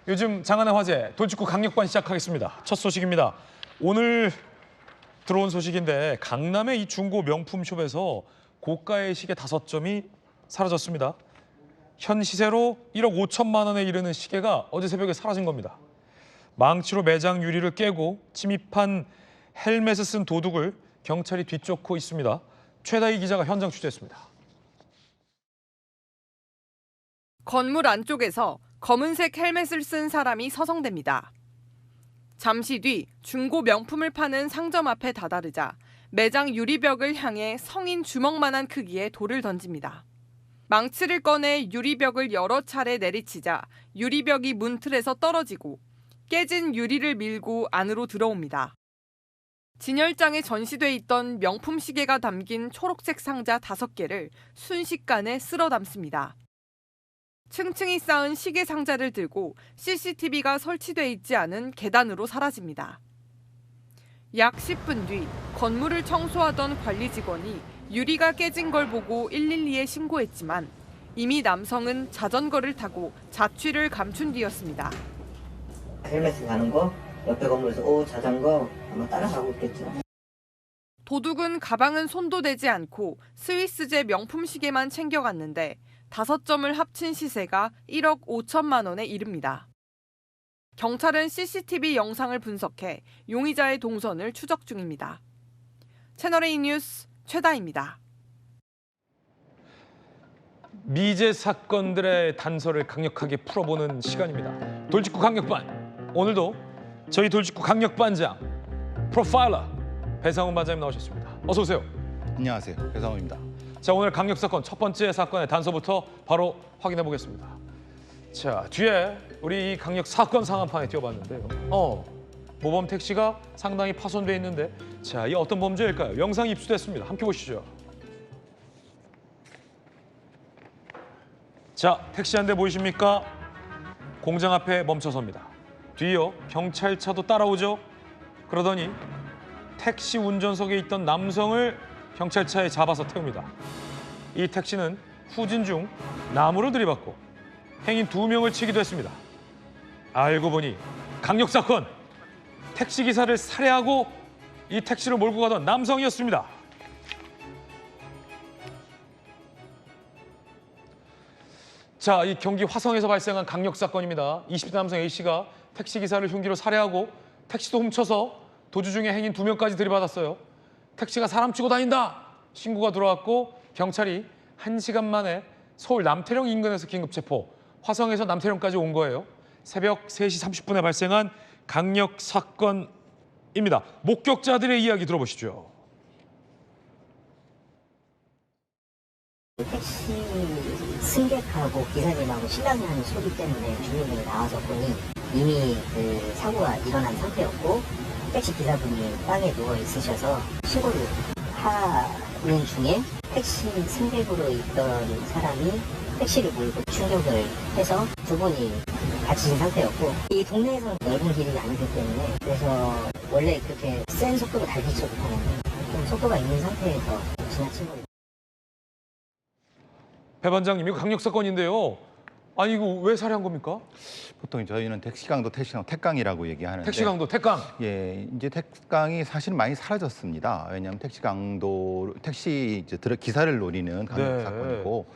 요즘 장안의 화제 돌직구 강력반 시작하겠습니다. 첫 소식입니다. 오늘 들어온 소식인데 강남의 이 중고 명품숍에서 고가의 시계 5점이 사라졌습니다. 현 시세로 1억 5천만 원에 이르는 시계가 어제 새벽에 사라진 겁니다. 망치로 매장 유리를 깨고 침입한 헬멧을 쓴 도둑을 경찰이 뒤쫓고 있습니다. 최다희 기자가 현장 취재했습니다. 건물 안쪽에서 검은색 헬멧을 쓴 사람이 서성댑니다. 잠시 뒤 중고 명품을 파는 상점 앞에 다다르자 매장 유리벽을 향해 성인 주먹만한 크기의 돌을 던집니다. 망치를 꺼내 유리벽을 여러 차례 내리치자 유리벽이 문틀에서 떨어지고 깨진 유리를 밀고 안으로 들어옵니다. 진열장에 전시돼 있던 명품 시계가 담긴 초록색 상자 5개를 순식간에 쓸어 담습니다. 층층이 쌓은 시계 상자를 들고 CCTV가 설치돼 있지 않은 계단으로 사라집니다. 약 10분 뒤 건물을 청소하던 관리 직원이 유리가 깨진 걸 보고 112에 신고했지만 이미 남성은 자전거를 타고 자취를 감춘 뒤였습니다. 헬멧을 가는 거 옆에 건물에서 자전거 아마 따라가고 있겠죠. 도둑은 가방은 손도 대지 않고 스위스제 명품 시계만 챙겨갔는데 5점을 합친 시세가 1억 5천만 원에 이릅니다. 경찰은 CCTV 영상을 분석해 용의자의 동선을 추적 중입니다. 채널A 뉴스 최다희입니다. 미제 사건들의 단서를 강력하게 풀어보는 시간입니다. 돌직구 강력반. 오늘도 저희 돌직구 강력반장 프로파일러 배상훈 반장님 나오셨습니다. 어서 오세요. 안녕하세요. 배상훈입니다. 자, 오늘 강력 사건 첫 번째 사건의 단서부터 바로 확인해 보겠습니다. 자, 뒤에 우리 이 강력 사건 상한판에 띄워봤는데요. 모범 택시가 상당히 파손돼 있는데, 자, 이 어떤 범죄일까요? 영상이 입수됐습니다. 함께 보시죠. 자, 택시 한 대 보이십니까? 공장 앞에 멈춰섭니다. 뒤이어 경찰차도 따라오죠. 그러더니 택시 운전석에 있던 남성을 경찰차에 잡아서 태웁니다. 이 택시는 후진 중 나무를 들이받고 행인 2명을 치기도 했습니다. 알고 보니 강력 사건, 택시기사를 살해하고 이 택시를 몰고 가던 남성이었습니다. 자, 이 경기 화성에서 발생한 강력 사건입니다. 20대 남성 A씨가 택시기사를 흉기로 살해하고 택시도 훔쳐서 도주 중에 행인 2명까지 들이받았어요. 택시가 사람 치고 다닌다! 신고가 들어왔고 경찰이 1시간 만에 서울 남태령 인근에서 긴급 체포, 화성에서 남태령까지 온 거예요. 새벽 3시 30분에 발생한 강력 사건입니다. 목격자들의 이야기 들어보시죠. 택시 승객하고 기사님하고 실랑이 하는 소리 때문에 주민들이 나와서 보니 이미 그 사고가 일어난 상태였고 택시 기사분이 땅에 누워 있으셔서 신고를 하는 중에 택시 승객으로 있던 사람이 택시를 몰고 충격을 해서 2분이 다치신 상태였고 이 동네에서는 넓은 길이 아니기 때문에 그래서 원래 그렇게 센 속도로 달리지 못하는 좀 속도가 있는 상태에서 지나친 거예요. 배 반장님, 이거 강력 사건인데요. 아니, 이거 왜 살해한 겁니까? 보통 저희는 택시강도 택강이라고 얘기하는데 택시강도 택강. 예, 이제 택강이 사실 많이 사라졌습니다. 왜냐하면 택시 이제 기사를 노리는 강력 사건이고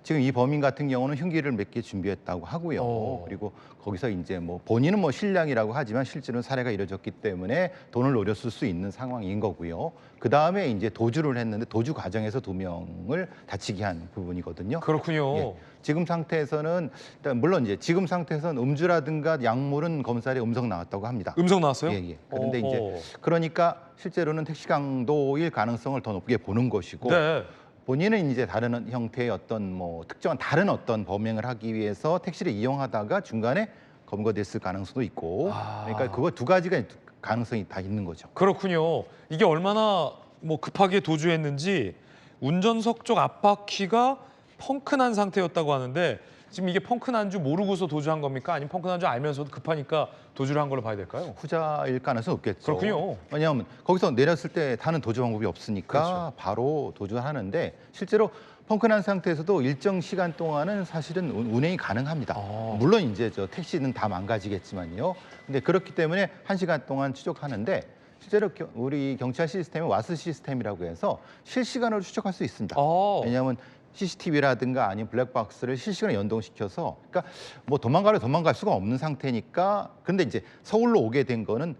지금 이 범인 같은 경우는 흉기를 몇 개 준비했다고 하고요. 그리고 거기서 이제 뭐 본인은 뭐 실량이라고 하지만 실제로는 살해가 이뤄졌기 때문에 돈을 노렸을 수 있는 상황인 거고요. 그 다음에 이제 도주를 했는데 도주 과정에서 2명을 다치게 한 부분이거든요. 그렇군요. 예, 지금 상태에서는 일단 물론 이제 지금 상태에서는 음주라든가 약물은 검찰에 음성 나왔다고 합니다. 음성 나왔어요? 예, 예. 그런데 이제 그러니까 실제로는 택시강도일 가능성을 더 높게 보는 것이고. 네. 본인은 이제 다른 형태의 어떤 뭐 특정한 다른 어떤 범행을 하기 위해서 택시를 이용하다가 중간에 검거됐을 가능성도 있고, 그러니까 그거 2가지가 가능성이 다 있는 거죠. 그렇군요. 이게 얼마나 뭐 급하게 도주했는지 운전석 쪽 앞바퀴가 펑크난 상태였다고 하는데 지금 이게 펑크난 줄 모르고서 도주한 겁니까? 아니면 펑크난 줄 알면서도 급하니까 도주를 한 걸로 봐야 될까요? 후자일 가능성이 없겠죠. 그렇군요. 왜냐하면 거기서 내렸을 때 타는 도주 방법이 없으니까 그렇죠. 바로 도주를 하는데 실제로 펑크난 상태에서도 일정 시간 동안은 사실은 운행이 가능합니다. 아. 물론 이제 저 택시는 다 망가지겠지만요. 근데 그렇기 때문에 1시간 동안 추적하는데 실제로 우리 경찰 시스템은 와스 시스템이라고 해서 실시간으로 추적할 수 있습니다. 왜냐하면 CCTV라든가 아니면 블랙박스를 실시간에 연동시켜서 그러니까 뭐 도망갈 수가 없는 상태니까 그런데 이제 서울로 오게 된 거는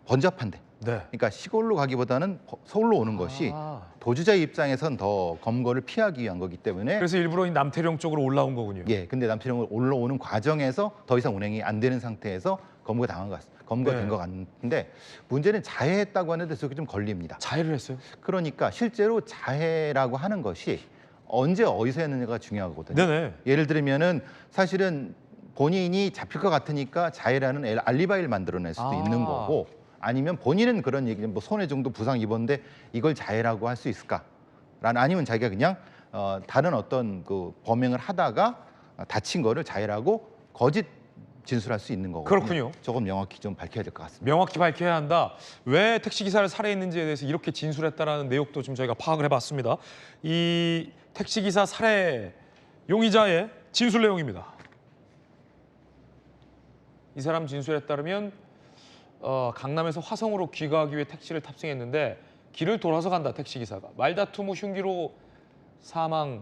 번잡한데 네. 그러니까 시골로 가기보다는 서울로 오는 것이 도주자의 입장에선 더 검거를 피하기 위한 거기 때문에 그래서 일부러 이 남태령 쪽으로 올라온 거군요. 예, 근데 남태령을 올라오는 과정에서 더 이상 운행이 안 되는 상태에서 검거된 네. 것 같은데 문제는 자해했다고 하는데 저게 좀 걸립니다. 자해를 했어요? 그러니까 실제로 자해라고 하는 것이 언제 어디서 했느냐가 중요하거든요. 네네. 예를 들면은 사실은 본인이 잡힐 것 같으니까 자해라는 알리바이를 만들어낼 수도 있는 거고 아니면 본인은 그런 얘기, 뭐 손해 정도 부상 입었는데 이걸 자해라고 할 수 있을까? 아니면 자기가 그냥 다른 어떤 그 범행을 하다가 다친 거를 자해라고 거짓 진술할 수 있는 거거든요. 그렇군요. 조금 명확히 좀 밝혀야 될 것 같습니다. 명확히 밝혀야 한다. 왜 택시기사를 살해했는지에 대해서 이렇게 진술했다라는 내용도 지금 저희가 파악을 해봤습니다. 이 택시기사 살해 용의자의 진술 내용입니다. 이 사람 진술에 따르면 강남에서 화성으로 귀가하기 위해 택시를 탑승했는데 길을 돌아서 간다, 택시기사가. 말다툼 후 흉기로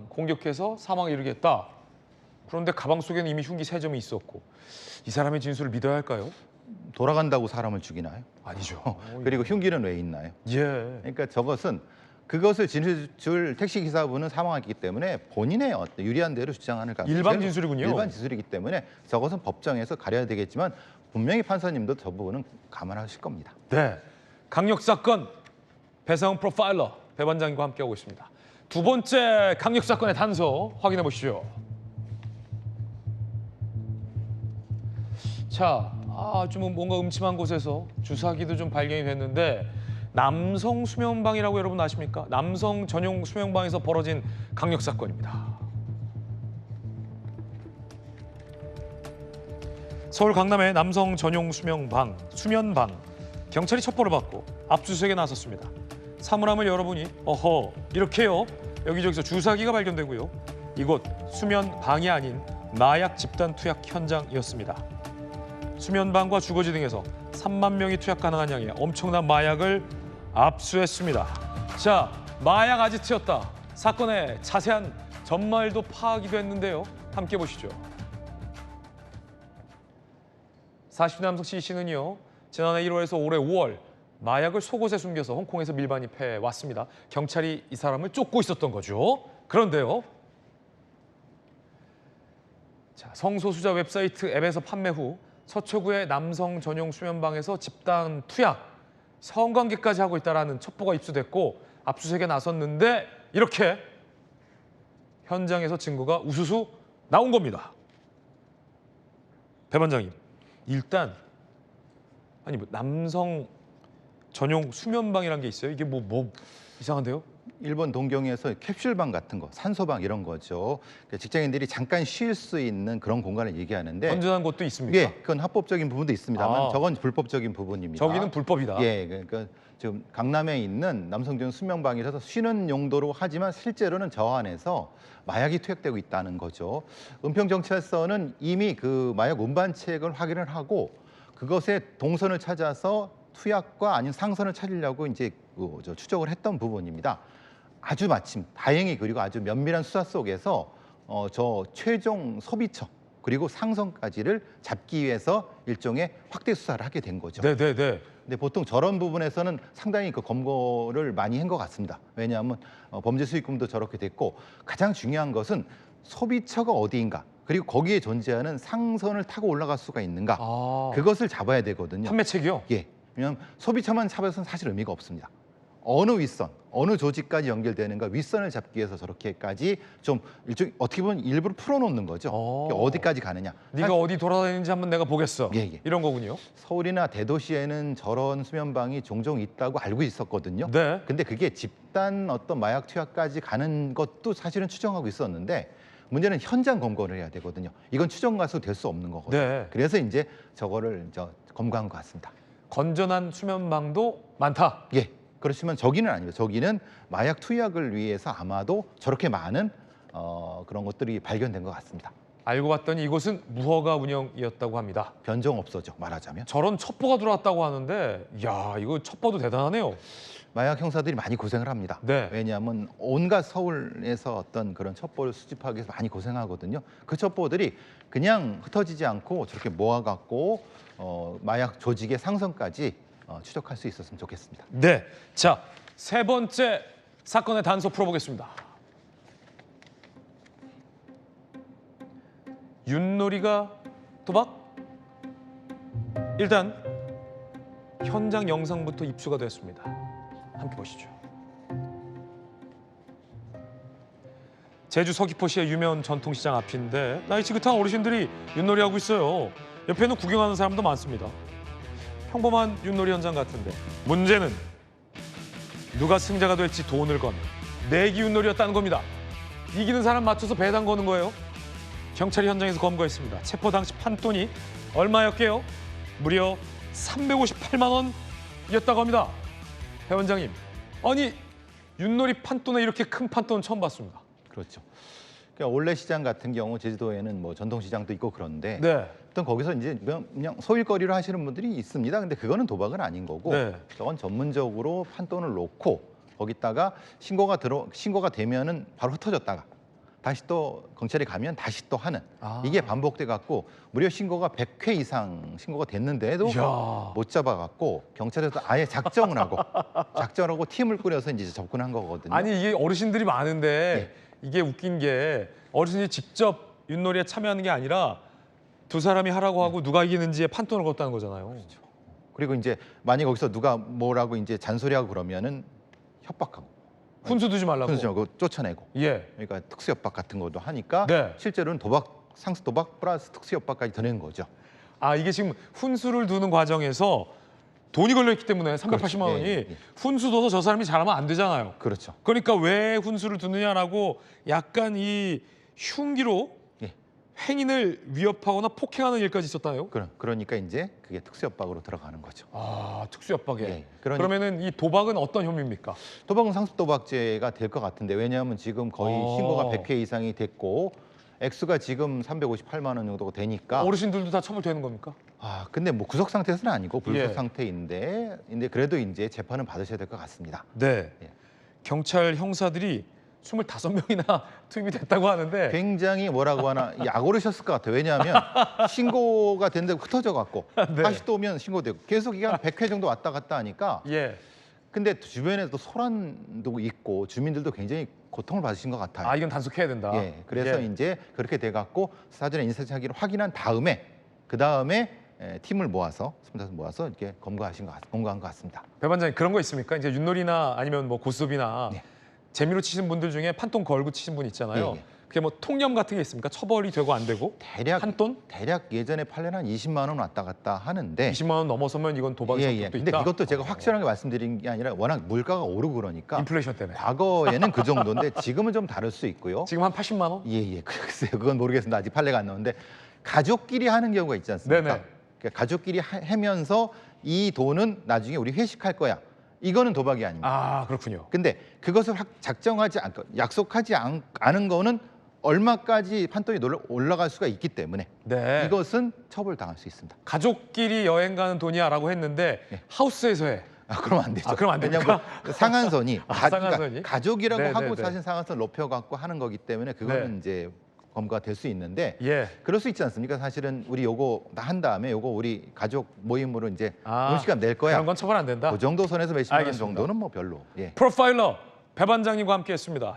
공격해서 사망에 이르게 했다. 그런데 가방 속에는 이미 흉기 3점이 있었고 이 사람의 진술을 믿어야 할까요? 돌아간다고 사람을 죽이나요? 아니죠. 그리고 흉기는 왜 있나요? 예. 그러니까 그것을 진술 택시 기사분은 사망했기 때문에 본인의 어떤 유리한 대로 주장하는 가능성이 일반 제일 진술이군요. 일반 진술이기 때문에 저것은 법정에서 가려야 되겠지만 분명히 판사님도 저 부분은 감안하실 겁니다. 네. 강력 사건 배상 프로파일러 배 반장님과 함께하고 있습니다. 두 번째 강력 사건의 단서 확인해 보시죠. 자, 좀 뭔가 음침한 곳에서 주사기도 좀 발견이 됐는데 남성 수면방이라고 여러분 아십니까? 남성 전용 수면방에서 벌어진 강력 사건입니다. 서울 강남의 남성 전용 수면방 경찰이 첩보를 받고 압수수색에 나섰습니다. 사물함을 열어보니 이렇게요. 여기저기서 주사기가 발견되고요. 이곳 수면방이 아닌 마약 집단 투약 현장이었습니다. 수면방과 주거지 등에서 3만 명이 투약 가능한 양의 엄청난 마약을 압수했습니다. 자, 마약 아지트였다. 사건의 자세한 전말도 파악이 됐는데요. 함께 보시죠. 40대 남성 C씨는요. 지난해 1월에서 올해 5월 마약을 속옷에 숨겨서 홍콩에서 밀반입해 왔습니다. 경찰이 이 사람을 쫓고 있었던 거죠. 그런데요. 자, 성소수자 웹사이트 앱에서 판매 후 서초구의 남성 전용 수면방에서 집단 투약, 성관계까지 하고 있다는 첩보가 입수됐고 압수수색에 나섰는데 이렇게 현장에서 증거가 우수수 나온 겁니다. 배 반장님, 일단 남성 전용 수면방이란 게 있어요. 이게 뭐 이상한데요? 일본 동경에서 캡슐방 같은 거, 산소방 이런 거죠. 그러니까 직장인들이 잠깐 쉴 수 있는 그런 공간을 얘기하는데 건전한 곳도 있습니까? 예, 그건 합법적인 부분도 있습니다만 저건 불법적인 부분입니다. 저기는 불법이다. 예, 그러니까 지금 강남에 있는 남성전 수면방이라서 쉬는 용도로 하지만 실제로는 저 안에서 마약이 투약되고 있다는 거죠. 은평경찰서는 이미 그 마약 운반책을 확인을 하고 그것의 동선을 찾아서 투약과 아니면 상선을 찾으려고 이제 추적을 했던 부분입니다. 아주 마침 다행히 그리고 아주 면밀한 수사 속에서 저 최종 소비처 그리고 상선까지를 잡기 위해서 일종의 확대 수사를 하게 된 거죠. 네네네. 근데 보통 저런 부분에서는 상당히 그 검거를 많이 한 것 같습니다. 왜냐하면 범죄 수익금도 저렇게 됐고 가장 중요한 것은 소비처가 어디인가 그리고 거기에 존재하는 상선을 타고 올라갈 수가 있는가 그것을 잡아야 되거든요. 판매책이요? 예. 왜냐하면 소비처만 잡아서는 사실 의미가 없습니다. 어느 윗선, 어느 조직까지 연결되는가 윗선을 잡기 위해서 저렇게까지 좀 어떻게 보면 일부러 풀어놓는 거죠. 어디까지 가느냐. 네가 어디 돌아다니는지 한번 내가 보겠어. 예. 이런 거군요. 서울이나 대도시에는 저런 수면방이 종종 있다고 알고 있었거든요. 네. 근데 그게 집단 어떤 마약 투약까지 가는 것도 사실은 추정하고 있었는데 문제는 현장 검거를 해야 되거든요. 이건 추정 가수 될 수 없는 거거든요. 네. 그래서 이제 저거를 검거한 것 같습니다. 건전한 수면방도 많다. 예. 그렇지만 저기는 아니에요. 저기는 마약 투약을 위해서 아마도 저렇게 많은 그런 것들이 발견된 것 같습니다. 알고 봤더니 이곳은 무허가 운영이었다고 합니다. 변종 업소죠, 말하자면. 저런 첩보가 들어왔다고 하는데, 야, 이거 첩보도 대단하네요. 마약 형사들이 많이 고생을 합니다. 네. 왜냐하면 온갖 서울에서 어떤 그런 첩보를 수집하기 위해서 많이 고생하거든요. 그 첩보들이 그냥 흩어지지 않고 저렇게 모아갖고 마약 조직의 상선까지 추적할 수 있었으면 좋겠습니다. 네, 자, 세 번째 사건의 단서 풀어보겠습니다. 윷놀이가 도박? 일단 현장 영상부터 입수가 됐습니다. 함께 보시죠. 제주 서귀포시의 유명 전통시장 앞인데 나이 지긋한 어르신들이 윷놀이하고 있어요. 옆에는 구경하는 사람도 많습니다. 평범한 윷놀이 현장 같은데 문제는 누가 승자가 될지 돈을 건 내기 윷놀이였다는 겁니다. 이기는 사람 맞춰서 배당 거는 거예요. 경찰이 현장에서 검거했습니다. 체포 당시 판돈이 얼마였게요? 무려 358만 원이었다고 합니다. 배 원장님, 아니 윷놀이 판돈에 이렇게 큰 판돈은 처음 봤습니다. 그렇죠. 그러니까 올레 시장 같은 경우 제주도에는 뭐 전통시장도 있고 그런데 네, 어떤 거기서 이제 그냥 소일거리로 하시는 분들이 있습니다. 근데 그거는 도박은 아닌 거고 네. 저건 전문적으로 판돈을 놓고 거기다가 신고가 되면은 바로 흩어졌다가 다시 또 경찰이 가면 다시 또 하는 이게 반복돼 갖고 무려 신고가 100회 이상 신고가 됐는데도 이야. 못 잡아갖고 경찰에서 아예 작정을 하고 팀을 꾸려서 이제 접근한 거거든요. 아니 이게 어르신들이 많은데 네. 이게 웃긴 게 어르신이 직접 윷놀이에 참여하는 게 아니라 두 사람이 하라고 하고 누가 이기는지에 판돈을 걷다는 거잖아요. 그리고 이제 만약 거기서 누가 뭐라고 이제 잔소리하고 그러면은 협박하고 훈수 두지 말라고. 훈수하고 쫓아내고 예. 그러니까 특수협박 같은 것도 하니까 네. 실제로는 상습 도박 플러스 특수협박까지 더 낸 거죠. 아 이게 지금 훈수를 두는 과정에서 돈이 걸려있기 때문에 380만 원이 그렇죠. 예. 훈수 둬서 저 사람이 잘하면 안 되잖아요. 그렇죠. 그러니까 왜 훈수를 두느냐라고 약간 이 흉기로 예. 행인을 위협하거나 폭행하는 일까지 있었다요? 그러니까 이제 그게 특수협박으로 들어가는 거죠. 아 특수협박에. 예. 그러면은 이 도박은 어떤 혐의입니까? 도박은 상습 도박죄가 될 것 같은데 왜냐하면 지금 거의 신고가 100회 이상이 됐고 액수가 지금 358만 원 정도가 되니까 어르신들도 다 처벌되는 겁니까? 근데 뭐 구속 상태에서는 아니고 불구속 예. 상태인데 그래도 이제 재판은 받으셔야 될 것 같습니다. 네. 예. 경찰 형사들이 25명이나 투입이 됐다고 하는데 굉장히 뭐라고 하나 약오르셨을 것 같아요. 왜냐하면 신고가 됐는데 흩어져 갖고 네. 다시 또 오면 신고되고 계속 이게 한 100회 정도 왔다 갔다 하니까 예. 근데 주변에도 소란도 있고 주민들도 굉장히 고통을 받으신 것 같아요. 아 이건 단속해야 된다. 예, 그래서 예. 이제 그렇게 돼 갖고 사전에 인사착의를 확인한 다음에 그 다음에 팀을 모아서 이렇게 검거한 것 같습니다. 배 반장님 그런 거 있습니까? 이제 윷놀이나 아니면 뭐 고스톱이나 네. 재미로 치신 분들 중에 판돈 걸고 치신 분 있잖아요. 예, 예. 그게 뭐 통념 같은 게 있습니까? 처벌이 되고 안 되고? 판돈? 대략 예전에 판례는 한 20만 원 왔다 갔다 하는데 20만 원 넘어서면 이건 도박의 성격도 근데 있다. 이것도 제가 확실하게 말씀드린 게 아니라 워낙 물가가 오르고 그러니까 인플레이션 때문에. 과거에는 그 정도인데 지금은 좀 다를 수 있고요. 지금 한 80만 원? 예. 글쎄요. 그건 모르겠습니다. 아직 판례가 안 나오는데 가족끼리 하는 경우가 있지 않습니까? 네네. 그러니까 가족끼리 하면서 이 돈은 나중에 우리 회식할 거야. 이거는 도박이 아닙니다. 아 그렇군요. 근데 그것을 약속하지 않은 거는 얼마까지 판돈이 올라갈 수가 있기 때문에 네. 이것은 처벌당할 수 있습니다. 가족끼리 여행 가는 돈이야라고 했는데 예. 하우스에서 해. 그러면 안 되죠. 그럼 안 됩니까? 왜냐하면 상한선이 상한선이? 그러니까 가족이라고 네, 하고 네, 네. 사실 상한선 높여갖고 하는 거기 때문에 그거는 네. 이제 검거가 될 수 있는데 예. 그럴 수 있지 않습니까? 사실은 우리 요거 한 다음에 요거 우리 가족 모임으로 이제 음식값 낼 거야. 그런 건 처벌 안 된다. 그 정도 선에서 몇십만 원 알겠습니다. 정도는 뭐 별로. 예. 프로파일러 배 반장님과 함께했습니다.